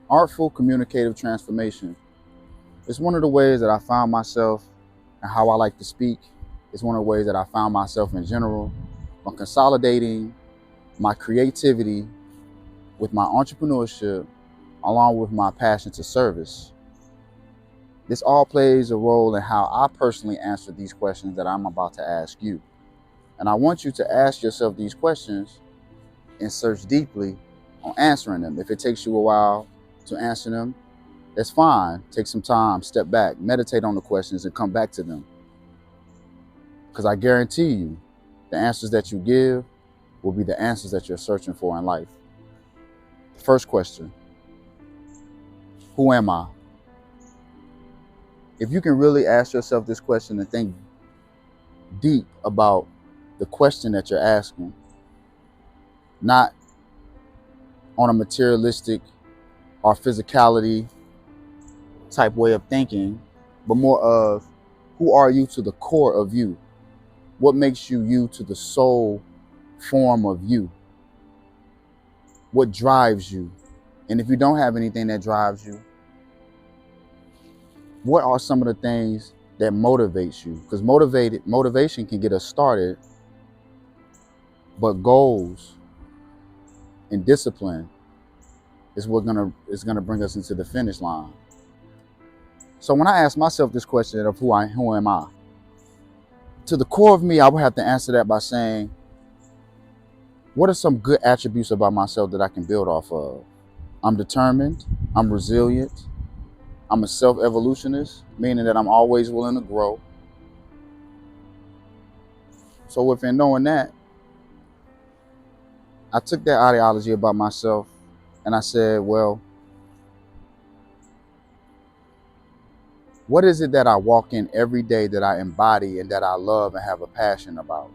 Artful communicative transformation. It's one of the ways that I found myself and how I like to speak. It's one of the ways that I found myself in general on consolidating my creativity with my entrepreneurship along with my passion to service. This all plays a role in how I personally answer these questions that I'm about to ask you. And I want you to ask yourself these questions and search deeply on answering them. If it takes you a while to answer them, that's fine. Take some time, step back, meditate on the questions and come back to them. Because I guarantee you, the answers that you give will be the answers that you're searching for in life. The first question, who am I? If you can really ask yourself this question and think deep about the question that you're asking, not on a materialistic or physicality type way of thinking, but more of who are you to the core of you? What makes you you to the soul form of you? What drives you? And if you don't have anything that drives you, what are some of the things that motivates you? Because motivation can get us started, but goals and discipline is gonna bring us into the finish line. So when I ask myself this question of who am I? To the core of me, I would have to answer that by saying, what are some good attributes about myself that I can build off of? I'm determined, I'm resilient, I'm a self-evolutionist, meaning that I'm always willing to grow. So within knowing that, I took that ideology about myself and I said, well, what is it that I walk in every day that I embody and that I love and have a passion about?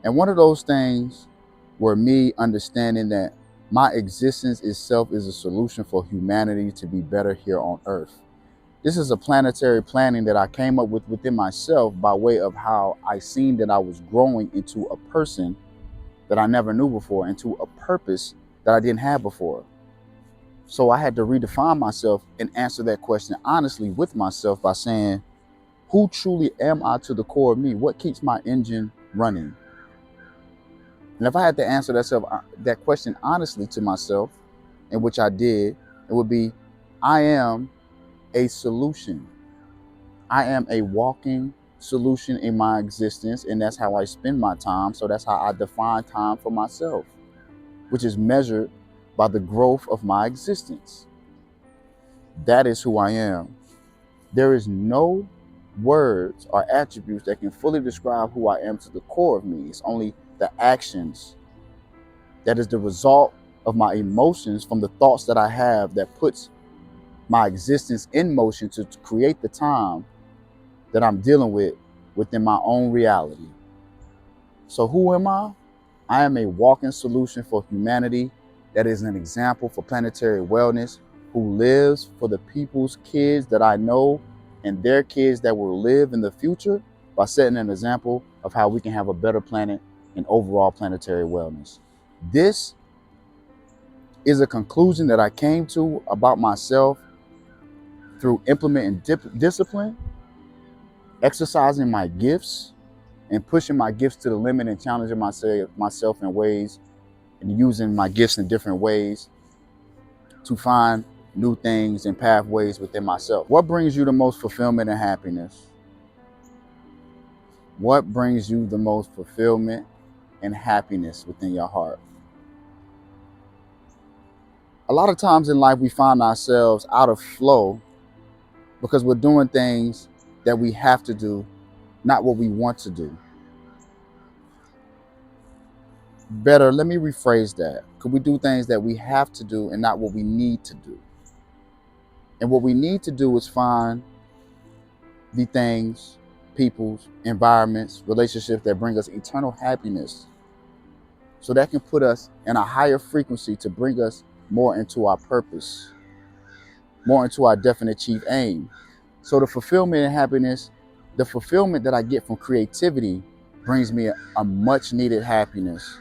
And one of those things were me understanding that my existence itself is a solution for humanity to be better here on Earth. This is a planetary planning that I came up with within myself by way of how I seen that I was growing into a person that I never knew before, into a purpose that I didn't have before. So I had to redefine myself and answer that question honestly with myself by saying, who truly am I to the core of me? What keeps my engine running? And if I had to answer that question honestly to myself, in which I did, it would be, I am a solution. I am a walking solution in my existence, and that's how I spend my time. So that's how I define time for myself, which is measured by the growth of my existence. That is who I am. There is no words or attributes that can fully describe who I am to the core of me. It's only the actions that is the result of my emotions from the thoughts that I have that puts my existence in motion to create the time that I'm dealing with within my own reality. So who am I? I am a walking solution for humanity that is an example for planetary wellness, who lives for the people's kids that I know and their kids that will live in the future by setting an example of how we can have a better planet and overall planetary wellness. This is a conclusion that I came to about myself through implementing discipline, exercising my gifts, and pushing my gifts to the limit and challenging myself in ways and using my gifts in different ways to find new things and pathways within myself. What brings you the most fulfillment and happiness? What brings you the most fulfillment and happiness within your heart? A lot of times in life, we find ourselves out of flow because we're doing things that we have to do, not what we want to do. Better, let me rephrase that. Could we do things that we have to do and not what we need to do? And what we need to do is find the things, peoples, environments, relationships that bring us eternal happiness. So that can put us in a higher frequency to bring us more into our purpose, more into our definite chief aim. So the fulfillment and happiness, the fulfillment that I get from creativity brings me a much needed happiness,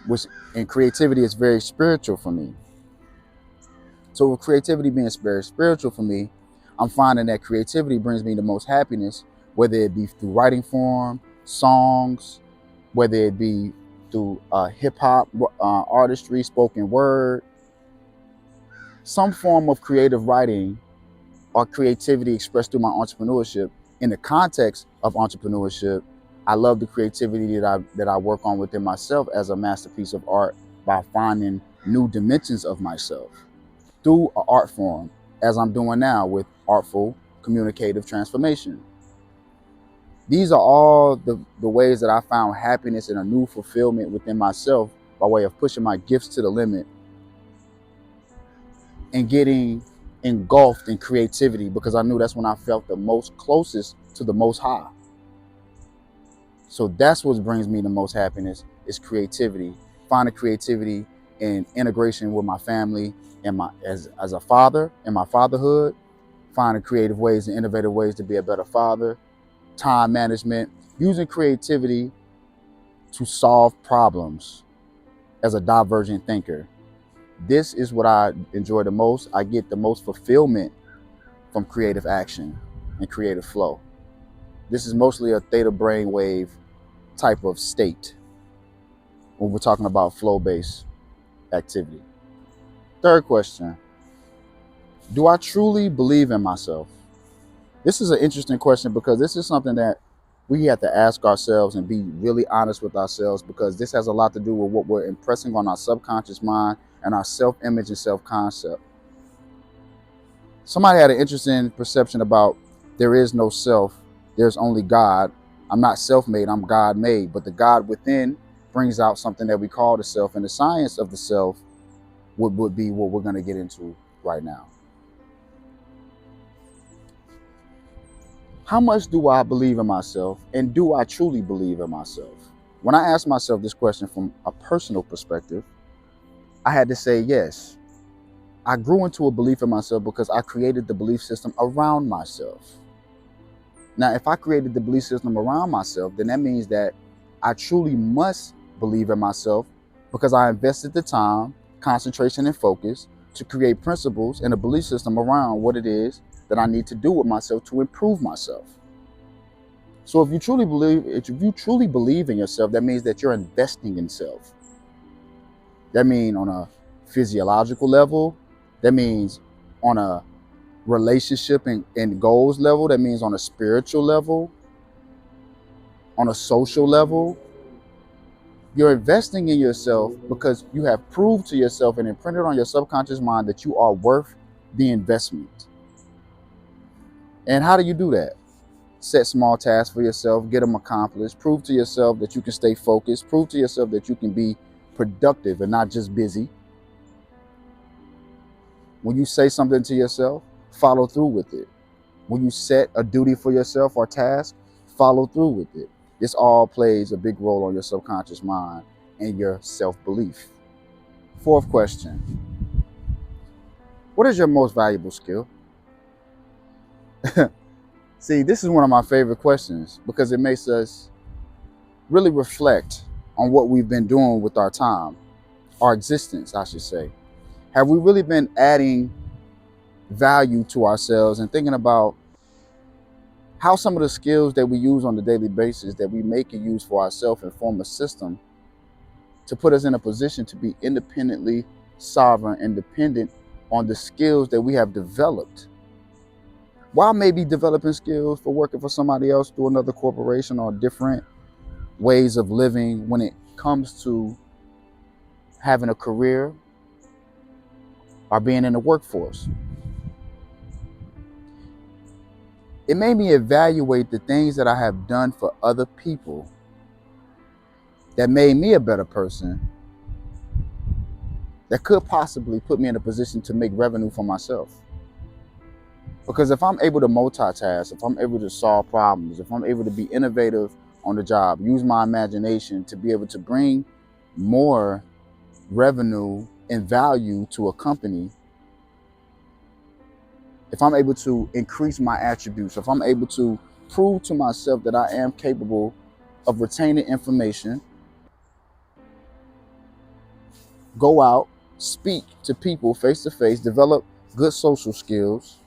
which in creativity is very spiritual for me. So with creativity being very spiritual for me, I'm finding that creativity brings me the most happiness, whether it be through writing form, songs, whether it be through hip hop artistry, spoken word, some form of creative writing or creativity expressed through my entrepreneurship. In the context of entrepreneurship, I love the creativity that I work on within myself as a masterpiece of art by finding new dimensions of myself through an art form, as I'm doing now with artful communicative transformation. These are all the ways that I found happiness and a new fulfillment within myself by way of pushing my gifts to the limit and getting engulfed in creativity, because I knew that's when I felt the most closest to the Most High. So that's what brings me the most happiness, is creativity. Finding creativity in integration with my family and my as a father and my fatherhood, finding creative ways and innovative ways to be a better father, time management, using creativity to solve problems as a divergent thinker. This is what I enjoy the most. I get the most fulfillment from creative action and creative flow. This is mostly a theta brainwave type of state when we're talking about flow-based activity. Third question, do I truly believe in myself? This is an interesting question because this is something that we have to ask ourselves and be really honest with ourselves, because this has a lot to do with what we're impressing on our subconscious mind and our self-image and self-concept. Somebody had an interesting perception about there is no self, there's only God. I'm not self-made, I'm God-made, but the God within brings out something that we call the self, and the science of the self would be what we're going to get into right now. How much do I believe in myself, and do I truly believe in myself? When I asked myself this question from a personal perspective, I had to say yes. I grew into a belief in myself because I created the belief system around myself. Now, if I created the belief system around myself, then that means that I truly must believe in myself, because I invested the time, concentration, and focus to create principles and a belief system around what it is that I need to do with myself to improve myself. So if you truly believe in yourself, that means that you're investing in self. That means on a physiological level, that means on a relationship and goals level, that means on a spiritual level, on a social level. You're investing in yourself because you have proved to yourself and imprinted on your subconscious mind that you are worth the investment. And how do you do that? Set small tasks for yourself, get them accomplished, prove to yourself that you can stay focused, prove to yourself that you can be productive and not just busy. When you say something to yourself, follow through with it. When you set a duty for yourself or task, follow through with it. This all plays a big role on your subconscious mind and your self-belief. Fourth question, what is your most valuable skill? See, this is one of my favorite questions because it makes us really reflect on what we've been doing with our time, our existence, I should say. Have we really been adding value to ourselves and thinking about how some of the skills that we use on a daily basis that we make and use for ourselves and form a system to put us in a position to be independently sovereign and dependent on the skills that we have developed? While maybe developing skills for working for somebody else through another corporation or different ways of living when it comes to having a career or being in the workforce. It made me evaluate the things that I have done for other people that made me a better person, that could possibly put me in a position to make revenue for myself. Because if I'm able to multitask, if I'm able to solve problems, if I'm able to be innovative on the job, use my imagination to be able to bring more revenue and value to a company, if I'm able to increase my attributes, if I'm able to prove to myself that I am capable of retaining information, go out speak to people face to face, develop good social skills.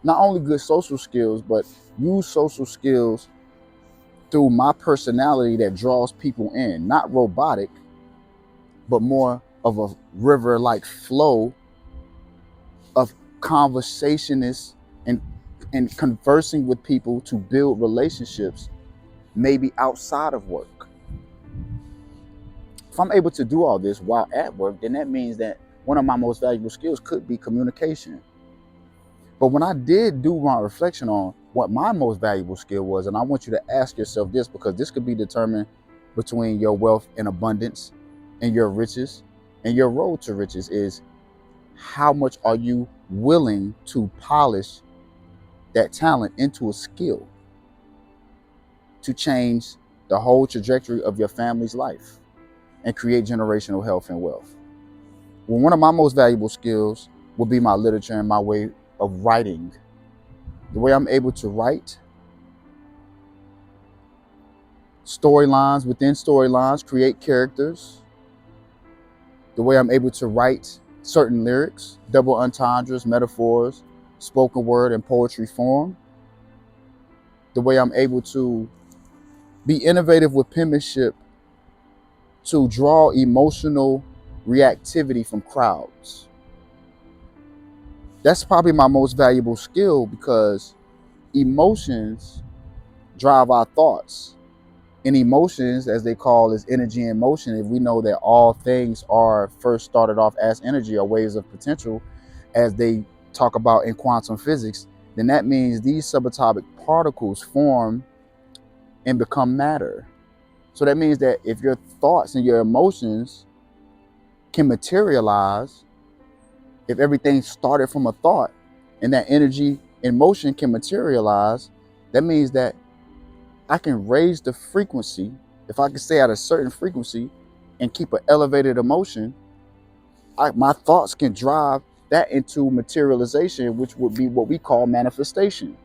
Not only good social skills, but use social skills through my personality that draws people in, not robotic, but more of a river-like flow of conversationists and conversing with people to build relationships, maybe outside of work. If I'm able to do all this while at work, then that means that one of my most valuable skills could be communication. But when I did do my reflection on what my most valuable skill was, and I want you to ask yourself this, because this could be determined between your wealth and abundance and your riches and your road to riches, is how much are you willing to polish that talent into a skill to change the whole trajectory of your family's life and create generational health and wealth? Well, one of my most valuable skills will be my literature and my way of writing. The way I'm able to write storylines within storylines, create characters. The way I'm able to write certain lyrics, double entendres, metaphors, spoken word and poetry form. The way I'm able to be innovative with penmanship to draw emotional reactivity from crowds. That's probably my most valuable skill, because emotions drive our thoughts. And emotions, as they call, is energy in motion. If we know that all things are first started off as energy or waves of potential, as they talk about in quantum physics, then that means these subatomic particles form and become matter. So that means that if your thoughts and your emotions can materialize, if everything started from a thought and that energy in motion can materialize, that means that I can raise the frequency. If I can stay at a certain frequency and keep an elevated emotion, my thoughts can drive that into materialization, which would be what we call manifestation.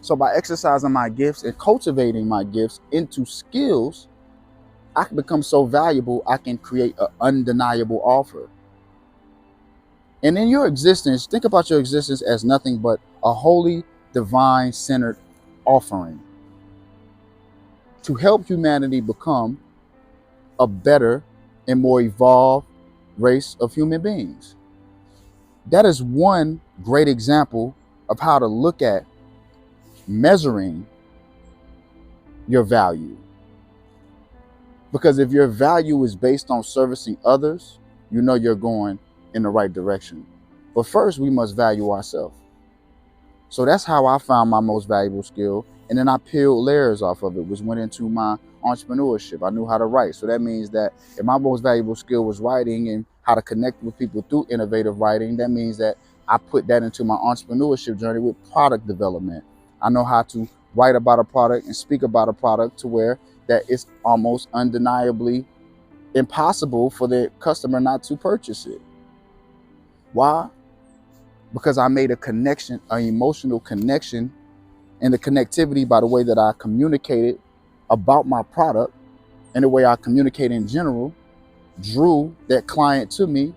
So by exercising my gifts and cultivating my gifts into skills, I can become so valuable, I can create an undeniable offer. And in your existence, think about your existence as nothing but a holy, divine centered offering to help humanity become a better and more evolved race of human beings. That is one great example of how to look at measuring your value. Because if your value is based on servicing others, you know you're going in the right direction. But first, we must value ourselves. So that's how I found my most valuable skill. And then I peeled layers off of it, which went into my entrepreneurship. I knew how to write. So that means that if my most valuable skill was writing and how to connect with people through innovative writing, that means that I put that into my entrepreneurship journey with product development. I know how to write about a product and speak about a product to where that it's almost undeniably impossible for the customer not to purchase it. Why? Because I made a connection, an emotional connection, and the connectivity by the way that I communicated about my product and the way I communicate in general drew that client to me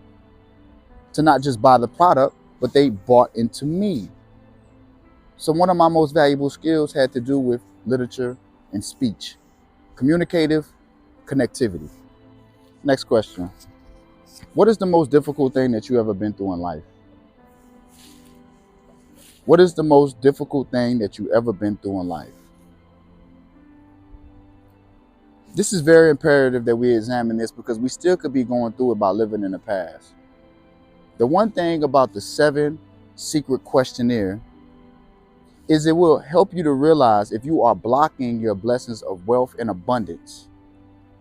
to not just buy the product, but they bought into me. So one of my most valuable skills had to do with literature and speech, communicative connectivity. Next question. What is the most difficult thing that you ever been through in life? What is the most difficult thing that you ever been through in life? This is very imperative that we examine this, because we still could be going through it by living in the past. The one thing about the 7 secret questionnaire is it will help you to realize if you are blocking your blessings of wealth and abundance.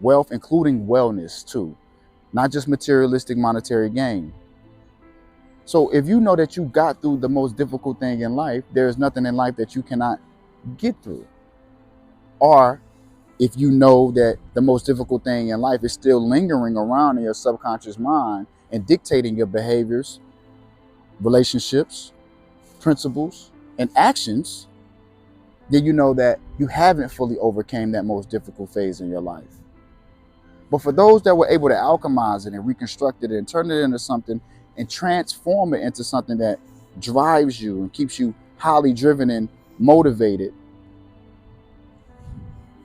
Wealth including wellness too, not just materialistic monetary gain. So if you know that you got through the most difficult thing in life, there is nothing in life that you cannot get through. Or if you know that the most difficult thing in life is still lingering around in your subconscious mind and dictating your behaviors, relationships, principles, and actions, then you know that you haven't fully overcame that most difficult phase in your life. But for those that were able to alchemize it and reconstruct it and turn it into something and transform it into something that drives you and keeps you highly driven and motivated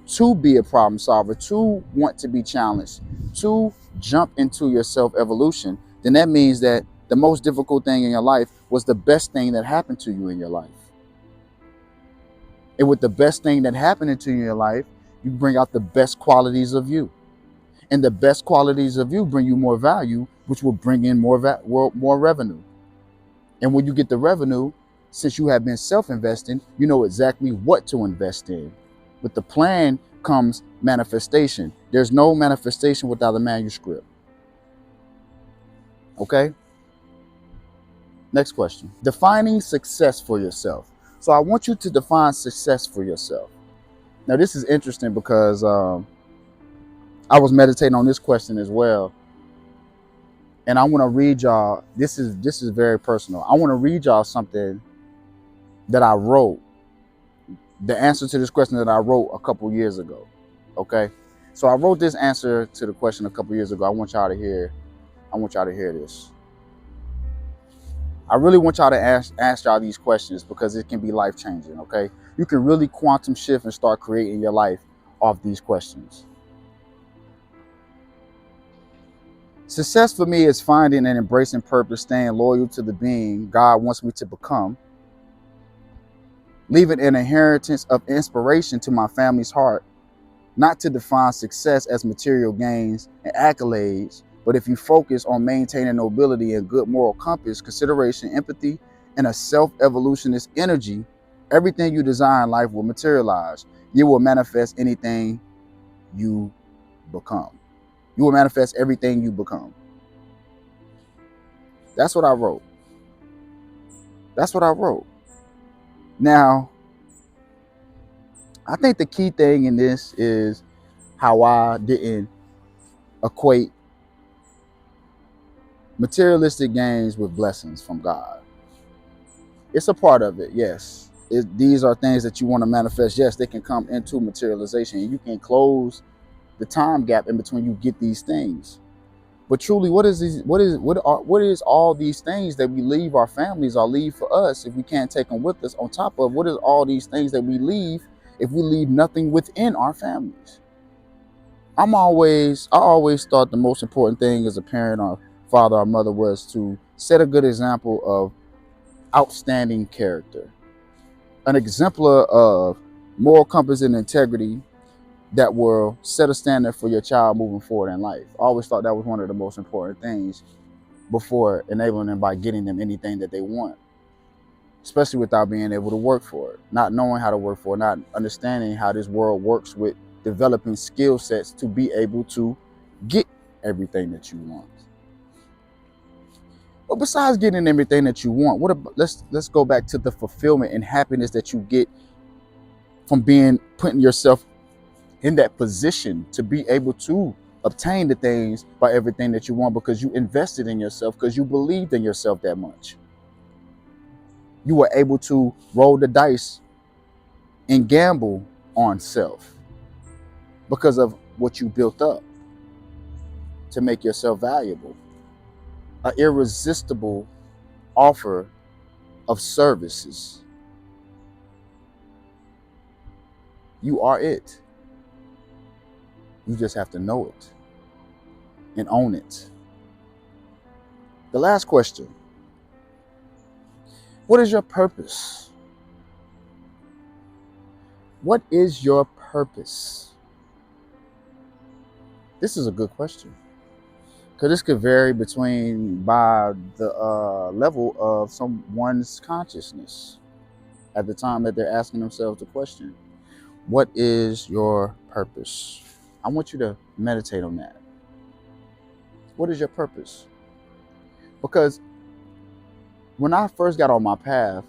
to be a problem solver, to want to be challenged, to jump into your self-evolution, then that means that the most difficult thing in your life was the best thing that happened to you in your life. And with the best thing that happened to you in your life, you bring out the best qualities of you. And the best qualities of you bring you more value, which will bring in more revenue. And when you get the revenue, since you have been self-investing, you know exactly what to invest in. With the plan comes manifestation. There's no manifestation without a manuscript. Okay? Next question. Defining success for yourself. So I want you to define success for yourself. Now this is interesting because I was meditating on this question as well. And I want to read y'all, this is very personal. I want to read y'all something that I wrote. The answer to this question that I wrote a couple years ago. Okay? So I wrote this answer to the question a couple years ago. I want y'all to hear this. I really want y'all to ask y'all these questions because it can be life-changing, okay? You can really quantum shift and start creating your life off these questions. Success for me is finding and embracing purpose, staying loyal to the being God wants me to become, leaving an inheritance of inspiration to my family's heart, not to define success as material gains and accolades, but if you focus on maintaining nobility and good moral compass, consideration, empathy, and a self-evolutionist energy, everything you desire in life will materialize. You will manifest anything you become. You will manifest everything you become. That's what I wrote. That's what I wrote. Now, I think the key thing in this is how I didn't equate materialistic gains with blessings from God. It's a part of it, yes. These are things that you want to manifest. Yes, they can come into materialization. You can close the time gap in between you get these things. But truly, what is all these things that we leave our families or leave for us if we can't take them with us? On top of what is all these things that we leave if we leave nothing within our families? I always thought the most important thing as a parent or father or mother was to set a good example of outstanding character, an exemplar of moral compass and integrity that will set a standard for your child moving forward in life. I always thought that was one of the most important things before enabling them by getting them anything that they want, especially without being able to work for it, not knowing how to work for it, not understanding how this world works with developing skill sets to be able to get everything that you want. But besides getting everything that you want, let's go back to the fulfillment and happiness that you get from putting yourself in that position to be able to obtain the things by everything that you want because you invested in yourself, because you believed in yourself that much. You were able to roll the dice and gamble on self because of what you built up to make yourself valuable. An irresistible offer of services. You are it. You just have to know it and own it. The last question. What is your purpose? What is your purpose? This is a good question. Because this could vary by the level of someone's consciousness at the time that they're asking themselves the question. What is your purpose? I want you to meditate on that. What is your purpose? Because when I first got on my path,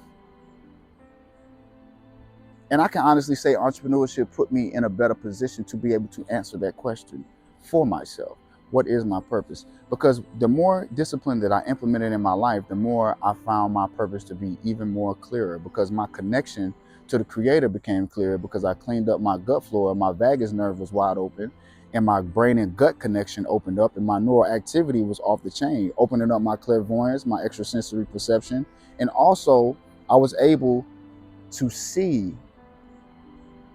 and I can honestly say entrepreneurship put me in a better position to be able to answer that question for myself. What is my purpose? Because the more discipline that I implemented in my life, the more I found my purpose to be even more clearer, because my connection to the Creator became clearer, because I cleaned up my gut flora, my vagus nerve was wide open, and my brain and gut connection opened up, and my neural activity was off the chain, opening up my clairvoyance, my extrasensory perception. And also, I was able to see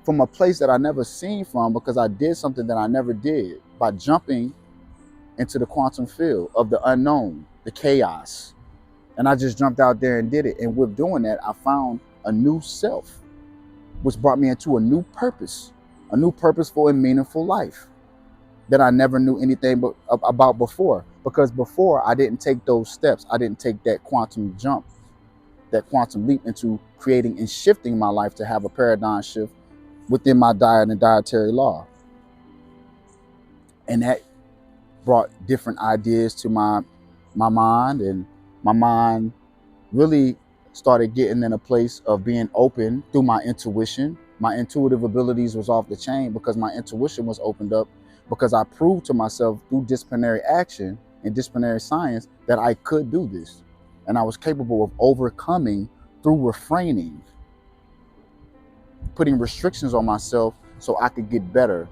from a place that I never seen from, because I did something that I never did by jumping into the quantum field of the unknown, the chaos. And I just jumped out there and did it. And with doing that, I found a new self, which brought me into a new purposeful and meaningful life that I never knew anything about before. Because before, I didn't take those steps. I didn't take that quantum jump, that quantum leap into creating and shifting my life to have a paradigm shift within my diet and dietary law. And that brought different ideas to my mind, and my mind really started getting in a place of being open through my intuition. My intuitive abilities was off the chain because my intuition was opened up, because I proved to myself through disciplinary action and disciplinary science that I could do this. And I was capable of overcoming through refraining, putting restrictions on myself so I could get better,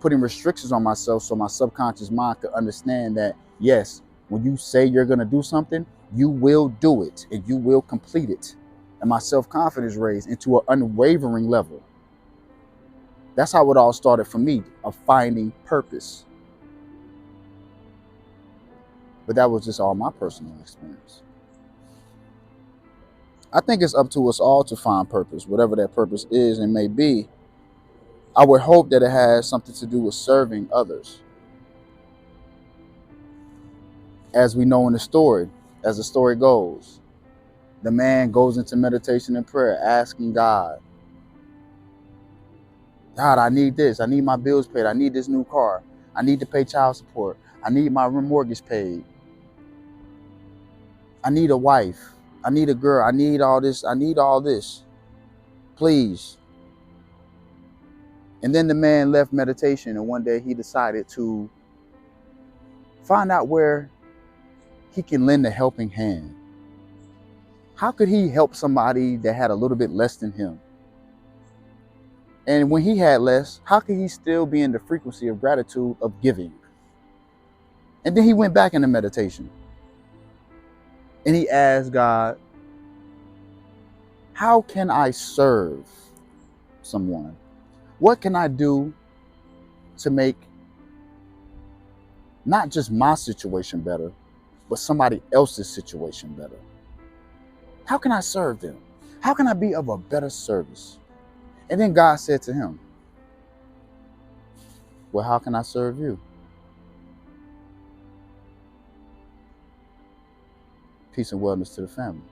putting restrictions on myself so my subconscious mind could understand that, yes, when you say you're going to do something, you will do it and you will complete it. And my self-confidence raised into an unwavering level. That's how it all started for me, of finding purpose. But that was just all my personal experience. I think it's up to us all to find purpose, whatever that purpose is and may be. I would hope that it has something to do with serving others. As we know in the story, as the story goes, the man goes into meditation and prayer, asking God, God, I need this. I need my bills paid. I need this new car. I need to pay child support. I need my mortgage paid. I need a wife. I need a girl. I need all this. I need all this. Please. And then the man left meditation, and one day he decided to find out where he can lend a helping hand. How could he help somebody that had a little bit less than him? And when he had less, how could he still be in the frequency of gratitude, of giving? And then he went back into meditation. And he asked God, how can I serve someone? What can I do to make not just my situation better, but somebody else's situation better? How can I serve them? How can I be of a better service? And then God said to him, well, how can I serve you? Peace and wellness to the family.